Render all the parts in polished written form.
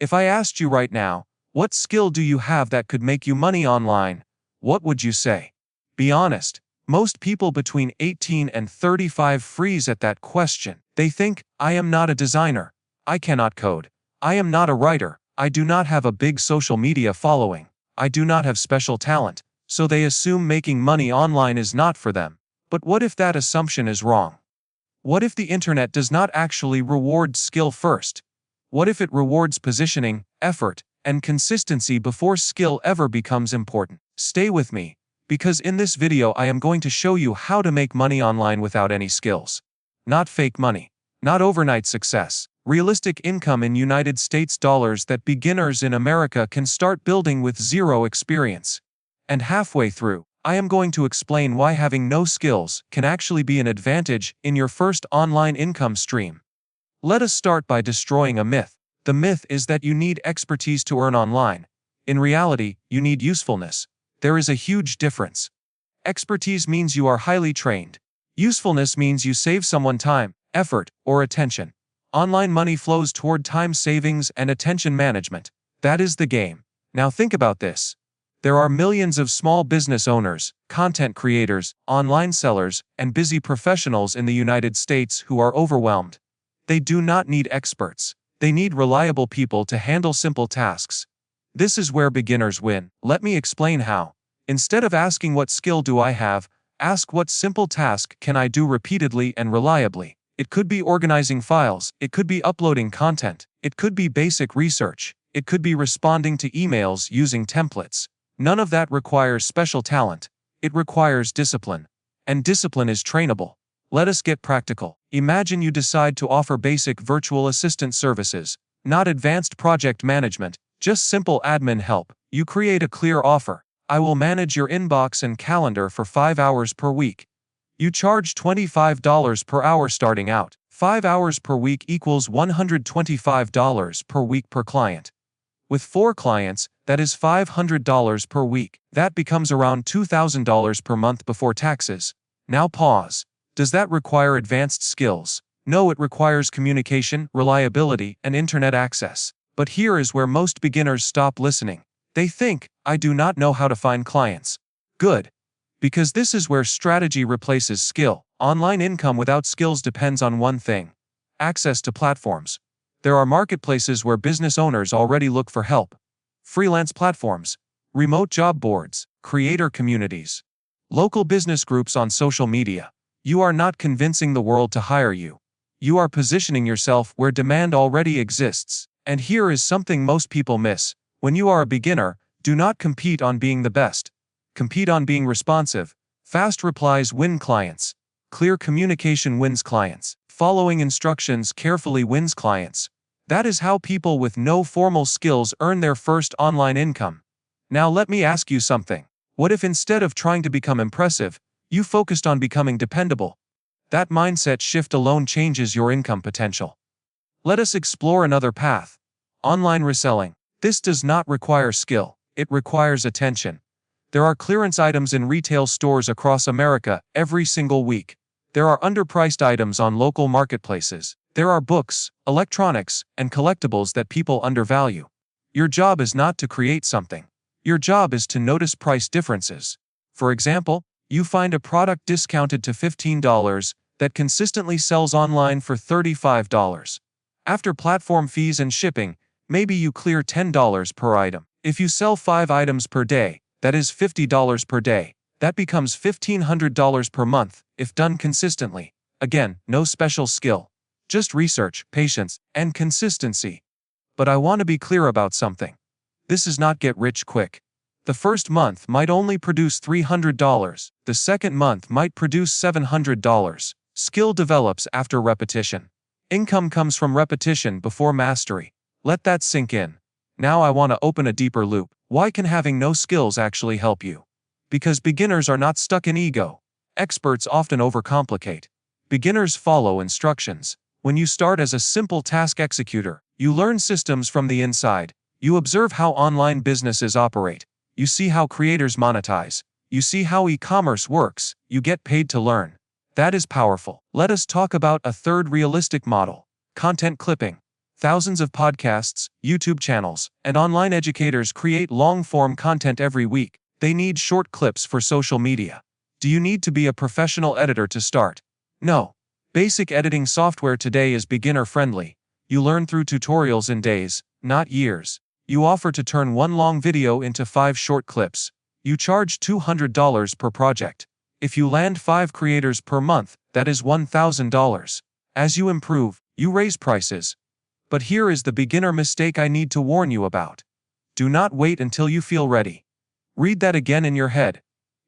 If I asked you right now, what skill do you have that could make you money online? What would you say? Be honest. Most people between 18 and 35 freeze at that question. They think, I am not a designer. I cannot code. I am not a writer. I do not have a big social media following. I do not have special talent. So they assume making money online is not for them. But what if that assumption is wrong? What if the internet does not actually reward skill first? What if it rewards positioning, effort, and consistency before skill ever becomes important? Stay with me, because in this video I am going to show you how to make money online without any skills. Not fake money. Not overnight success. Realistic income in United States dollars that beginners in America can start building with zero experience. And halfway through, I am going to explain why having no skills can actually be an advantage in your first online income stream. Let us start by destroying a myth. The myth is that you need expertise to earn online. In reality, you need usefulness. There is a huge difference. Expertise means you are highly trained. Usefulness means you save someone time, effort, or attention. Online money flows toward time savings and attention management. That is the game. Now think about this. There are millions of small business owners, content creators, online sellers, and busy professionals in the United States who are overwhelmed. They do not need experts. They need reliable people to handle simple tasks. This is where beginners win. Let me explain how. Instead of asking what skill do I have, ask what simple task can I do repeatedly and reliably. It could be organizing files, it could be uploading content, it could be basic research, it could be responding to emails using templates. None of that requires special talent. It requires discipline. And discipline is trainable. Let us get practical. Imagine you decide to offer basic virtual assistant services, not advanced project management, just simple admin help. You create a clear offer. I will manage your inbox and calendar for 5 hours per week. You charge $25 per hour starting out. 5 hours per week equals $125 per week per client. With 4 clients, that is $500 per week. That becomes around $2,000 per month before taxes. Now pause. Does that require advanced skills? No, it requires communication, reliability, and internet access. But here is where most beginners stop listening. They think, I do not know how to find clients. Good. Because this is where strategy replaces skill. Online income without skills depends on one thing: access to platforms. There are marketplaces where business owners already look for help. Freelance platforms, remote job boards, creator communities, local business groups on social media. You are not convincing the world to hire you. You are positioning yourself where demand already exists. And here is something most people miss. When you are a beginner, do not compete on being the best. Compete on being responsive. Fast replies win clients. Clear communication wins clients. Following instructions carefully wins clients. That is how people with no formal skills earn their first online income. Now let me ask you something. What if instead of trying to become impressive, you focused on becoming dependable? That mindset shift alone changes your income potential. Let us explore another path. Online reselling. This does not require skill. It requires attention. There are clearance items in retail stores across America every single week. There are underpriced items on local marketplaces. There are books, electronics, and collectibles that people undervalue. Your job is not to create something. Your job is to notice price differences. For example, you find a product discounted to $15 that consistently sells online for $35. After platform fees and shipping, maybe you clear $10 per item. If you sell 5 items per day, that is $50 per day. That becomes $1,500 per month, if done consistently. Again, no special skill. Just research, patience, and consistency. But I want to be clear about something. This is not get rich quick. The first month might only produce $300. The second month might produce $700. Skill develops after repetition. Income comes from repetition before mastery. Let that sink in. Now I want to open a deeper loop. Why can having no skills actually help you? Because beginners are not stuck in ego. Experts often overcomplicate. Beginners follow instructions. When you start as a simple task executor, you learn systems from the inside. You observe how online businesses operate. You see how creators monetize. You see how e-commerce works. You get paid to learn. That is powerful. Let us talk about a third realistic model: content clipping. Thousands of podcasts, YouTube channels, and online educators create long-form content every week. They need short clips for social media. Do you need to be a professional editor to start? No. Basic editing software today is beginner-friendly. You learn through tutorials in days, not years. You offer to turn one long video into 5 short clips. You charge $200 per project. If you land 5 creators per month, that is $1,000. As you improve, you raise prices. But here is the beginner mistake I need to warn you about. Do not wait until you feel ready. Read that again in your head.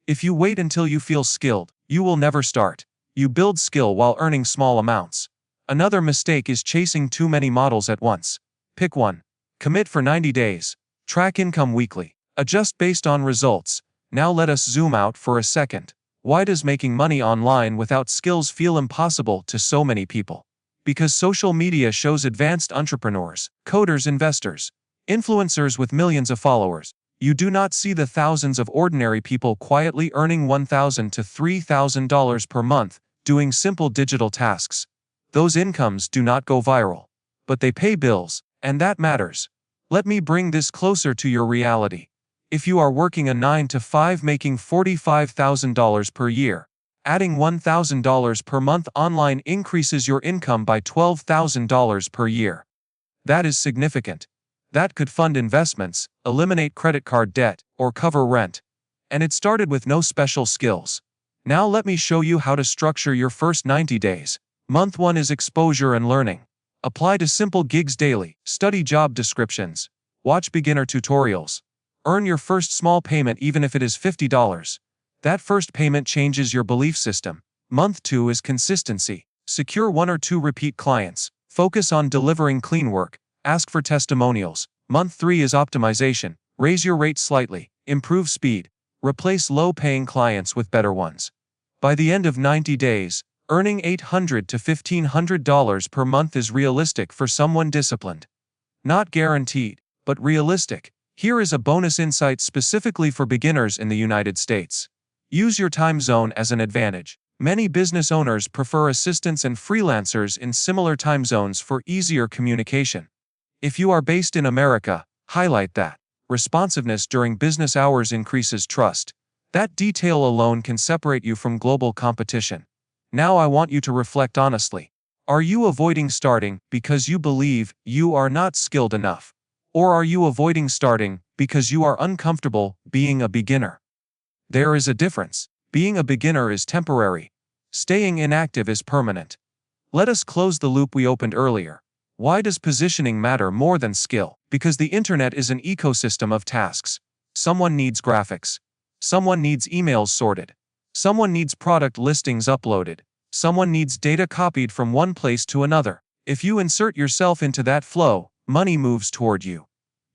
If you wait until you feel skilled, you will never start. You build skill while earning small amounts. Another mistake is chasing too many models at once. Pick one. Commit for 90 days. Track income weekly. Adjust based on results. Now let us zoom out for a second. Why does making money online without skills feel impossible to so many people? Because social media shows advanced entrepreneurs, coders, investors, influencers with millions of followers. You do not see the thousands of ordinary people quietly earning $1,000 to $3,000 per month, doing simple digital tasks. Those incomes do not go viral. But they pay bills, and that matters. Let me bring this closer to your reality. If you are working a 9 to 5 making $45,000 per year, adding $1,000 per month online increases your income by $12,000 per year. That is significant. That could fund investments, eliminate credit card debt, or cover rent. And it started with no special skills. Now let me show you how to structure your first 90 days. Month 1 is exposure and learning. Apply to simple gigs daily, study job descriptions, watch beginner tutorials. Earn your first small payment even if it is $50. That first payment changes your belief system. Month 2 is consistency. Secure 1 or 2 repeat clients. Focus on delivering clean work. Ask for testimonials. Month 3 is optimization. Raise your rates slightly. Improve speed. Replace low-paying clients with better ones. By the end of 90 days, earning $800 to $1,500 per month is realistic for someone disciplined. Not guaranteed, but realistic. Here is a bonus insight specifically for beginners in the United States. Use your time zone as an advantage. Many business owners prefer assistants and freelancers in similar time zones for easier communication. If you are based in America, highlight that. Responsiveness during business hours increases trust. That detail alone can separate you from global competition. Now I want you to reflect honestly. Are you avoiding starting because you believe you are not skilled enough? Or are you avoiding starting because you are uncomfortable being a beginner? There is a difference. Being a beginner is temporary. Staying inactive is permanent. Let us close the loop we opened earlier. Why does positioning matter more than skill? Because the internet is an ecosystem of tasks. Someone needs graphics. Someone needs emails sorted. Someone needs product listings uploaded. Someone needs data copied from one place to another. If you insert yourself into that flow, money moves toward you.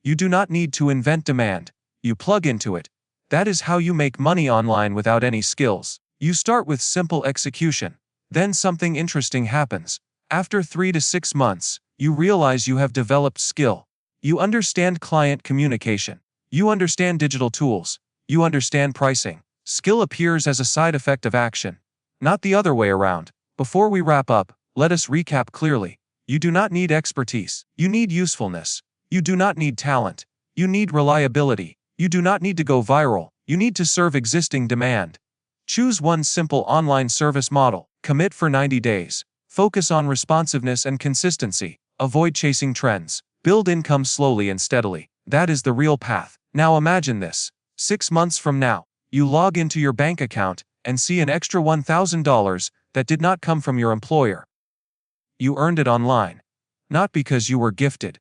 You do not need to invent demand. You plug into it. That is how you make money online without any skills. You start with simple execution. Then something interesting happens. After 3 to 6 months, you realize you have developed skill. You understand client communication. You understand digital tools. You understand pricing. Skill appears as a side effect of action, not the other way around. Before we wrap up, let us recap clearly. You do not need expertise. You need usefulness. You do not need talent. You need reliability. You do not need to go viral. You need to serve existing demand. Choose one simple online service model. Commit for 90 days. Focus on responsiveness and consistency. Avoid chasing trends. Build income slowly and steadily. That is the real path. Now imagine this. 6 months from now, you log into your bank account and see an extra $1,000 that did not come from your employer. You earned it online. Not because you were gifted,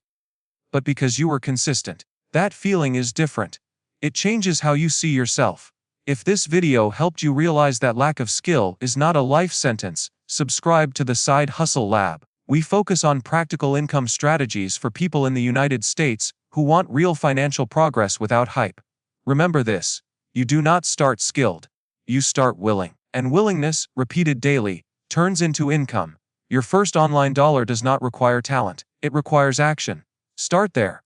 but because you were consistent. That feeling is different. It changes how you see yourself. If this video helped you realize that lack of skill is not a life sentence, subscribe to the Side Hustle Lab. We focus on practical income strategies for people in the United States who want real financial progress without hype. Remember this: you do not start skilled. You start willing. And willingness, repeated daily, turns into income. Your first online dollar does not require talent. It requires action. Start there.